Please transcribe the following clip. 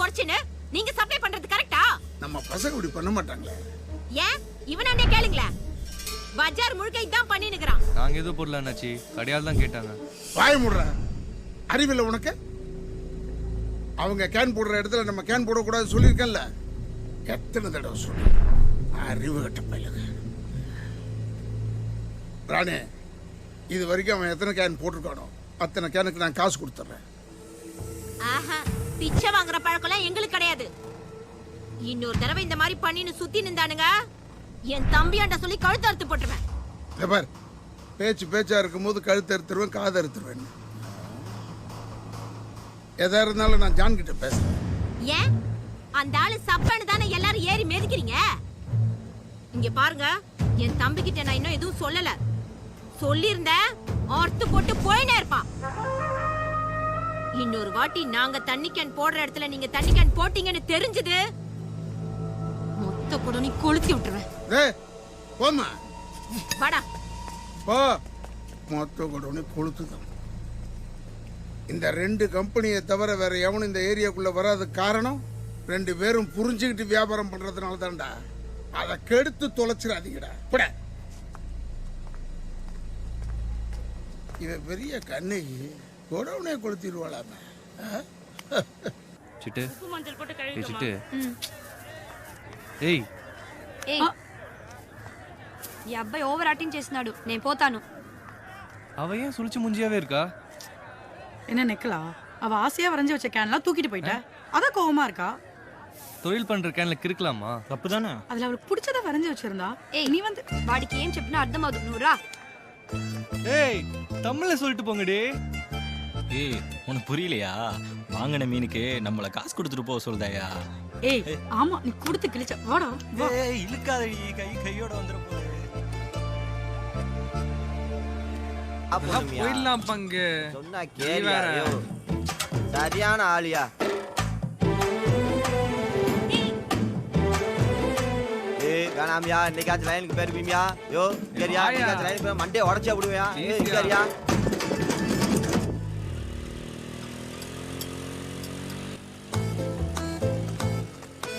குறைச்சுன்னு நீங்க சப்ளை பண்றது கரெக்டா? நம்ம பசங்க இப்படி பண்ண மாட்டாங்களே. ஏன் இவனாண்டே கேளுங்களேன். பஜார் முழுக்க இதான் பண்ணினுக்குறான். நாங்க எதுவும் போடல அண்ணாச்சி, கடையால் தான் கேட்டாங்க. வாய முடுற, அறிவில்லை உனக்கு? அவங்க கேன் போடுற இடத்துல நம்ம கேன் போடக்கூடாது சொல்லியிருக்கேன்ல, எத்தனை தடவை சொல்ல. அறிவு கட்ட பையலுங்க. ராணே, இது வரைக்கும் அவன் எத்தனை கேன் போட்டிருக்கானோ அத்தனை கேனுக்கு நான் காசு கொடுத்துட்றேன். ஆஹா, பிச்சை வாங்குற பழக்கம் எங்களுக்கு கிடையாது. இன்னொரு தடவை இந்த மாதிரி பண்ணின்னு சுத்தி நின்றானுங்க, என் தம்பியாண்ட சொல்லி கழுத்து அறுத்து போட்டுருவேன். பார், பேச்சா இருக்கும்போது கழுத்து அறுத்துருவேன், காது அறுத்துருவேன். எதா இருந்தாலும் நான் ஜான் கிட்ட பேசுறேன். ஏன் அந்த ஆளு சப்பன்னு தானே எல்லாரும் ஏறி மிதிக்கிறீங்க? இங்க பாருங்க, என் தம்பி கிட்ட நான் இன்னும் எதுவும் சொல்லல. சொல்லியிருந்தேன் அறுத்து போட்டு போயினே இருப்பான். இன்னொரு வாட்டி நாங்க தண்ணி கேன் போடுற இடத்துல நீங்க தண்ணி கேன் போட்டீங்கன்னு தெரிஞ்சது மொத்த குடனி கொளுத்தி விட்டுருவேன். போமா, வாடா போ. மொத்த குடனி கொளுத்துதான். இந்த 2 கம்பெனியை தவிர வேற எவனும் இந்த ஏரியாக்குள்ள வராத காரணம் 2 பேரும் புரிஞ்சுக்கிட்டு வியாபாரம் பண்றதுனால தான்டா. அதை கெடுத்து தொலைச்சிடாதீங்கடா. பட இவ பெரிய கண்ணகி கொடவுனே கொளுத்திடுவாளாமே. சிட்டு சிட்டு, ఏయ్ ఈ అబ్బాయి ఓవర్ యాక్టింగ్ చేస్తున్నాడు, నేను పోతాను. அவ ஏன் சுழிச்சு முஞ்சியாவே இருக்கா? என்ன நெக்கலா? அவ ஆசையா வரைஞ்சு வச்ச கேன்லாம் தூக்கிட்டு போயிட்டா, அதான் கோவமா இருக்கா. தொழில் பண்ற கேன்ல கிறுக்கலாமா? தப்புதானே. அதுல அவளுக்கு பிடிச்சத வரைஞ்சு வச்சிருந்தா. ఏయ్ நீ வந்து వాడికి ఏం చెప్పినా అర్థం అవుదు, నువ్వు రా. ஏய், தமிழ்ல சொல்லிட்டு போங்கடி. ஏய், உனக்கு புரியலையா? வாங்கின மீனுக்கு நம்மள காசு கொடுத்துட்டு போக சொல்லுதாயா? ஏய் ஆமா, நீ கொடுத்து கிழிச்ச. வாடா வா. ஏய், இழுக்காதடி, கையோட வந்துற போகுது. போயிடலாம் பங்கு. சொன்னா கேளியா? சரியான ஆளியா? வேணாமியா, இன்னைக்காச்சும் லைனுக்கு போயிருப்பீங்களா? யோ சரியா, இன்னைக்காச்சும் லைனுக்கு போய் மண்டே உடச்சா விடுவியா? சரியா?